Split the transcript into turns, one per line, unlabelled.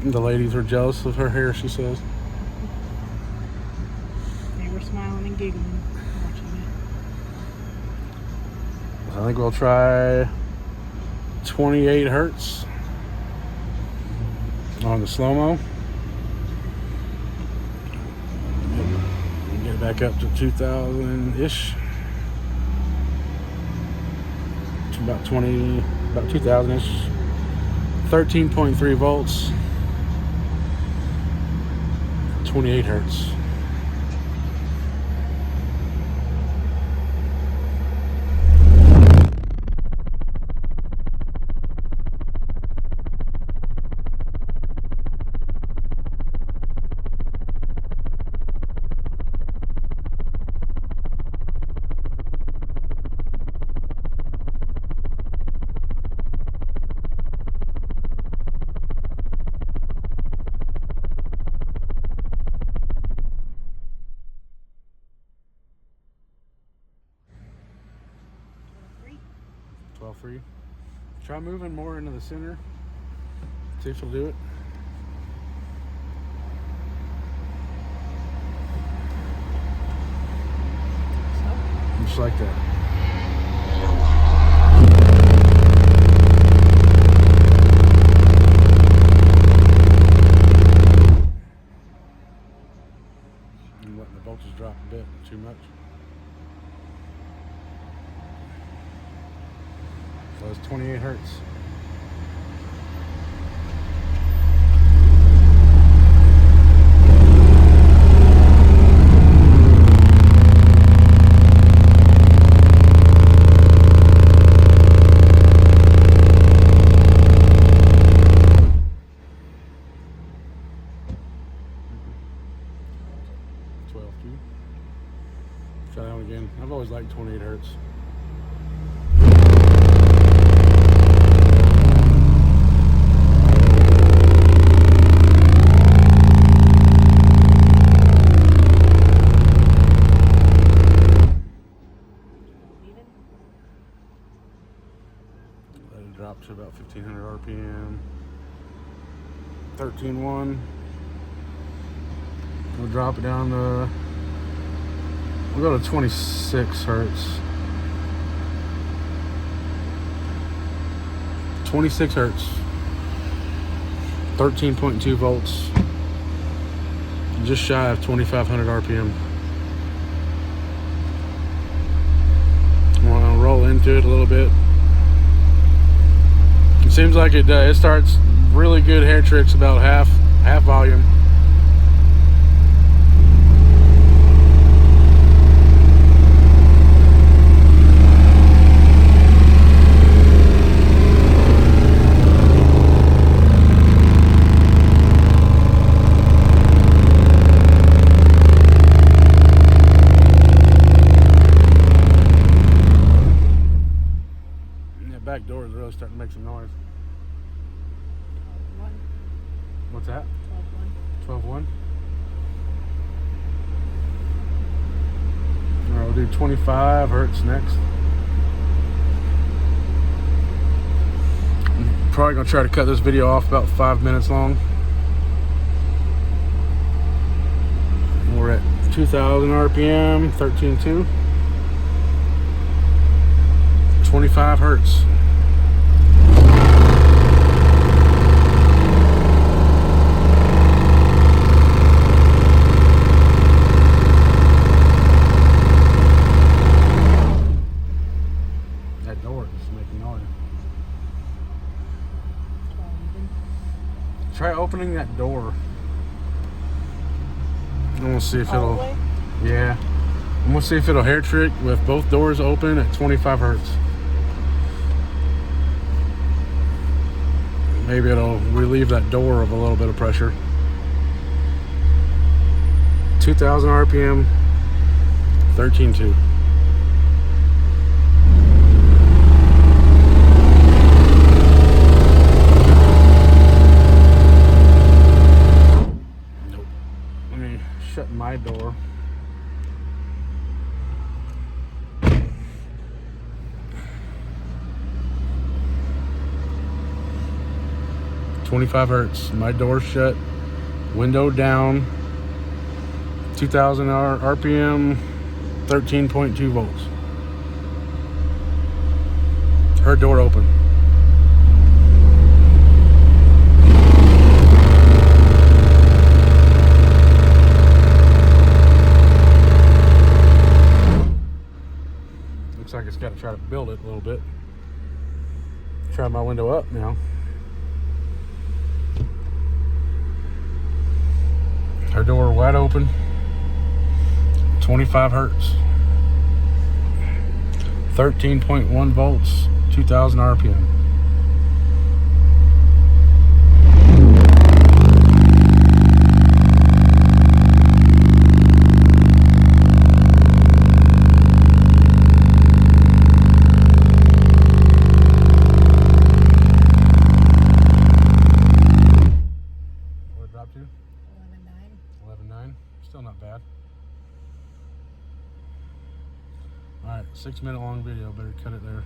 The ladies are jealous of her hair, she says.
They were smiling and giggling watching it.
I think we'll try 28 hertz on the slow-mo. Get it back up to 2,000-ish. About 2,000-ish. 13.3 volts. 28 hertz. Free. Try moving more into the center. See if she'll do it. Just like that. I'm letting the voltage drop a bit, too much. So it's 28 hertz. Try that one again. I've always liked 28 hertz. Let it drop to about 1,500 RPM. 13.1. We'll drop it down to, we'll go to 26 hertz. 26 hertz. 13.2 volts. Just shy of 2,500 RPM. I'm gonna roll into it a little bit. It seems like it starts really good hair tricks about half volume. Back door is really starting to make some noise.
12.1.
What's that?
12.1.
12.1. All right, we'll do 25 hertz next. I'm probably gonna try to cut this video off about 5 minutes long. We're at 2,000 RPM, 13.2. 25 hertz. That door is making noise. Try opening that door. I'm gonna see if it'll. Yeah. I'm gonna see if it'll hair trick with both doors open at 25 hertz. Maybe it'll relieve that door of a little bit of pressure. 2,000 RPM, 13.2. Nope. Let me shut my door. 25 hertz. My door shut, window down, 2000 RPM, 13.2 volts. Her door open. Looks like it's got to try to build it a little bit. Try my window up now. Her door wide open. 25 hertz. 13.1 volts. 2000 RPM. What it dropped to?
11.9.
11.9. Still not bad. Alright, 6 minute long video. Better cut it there.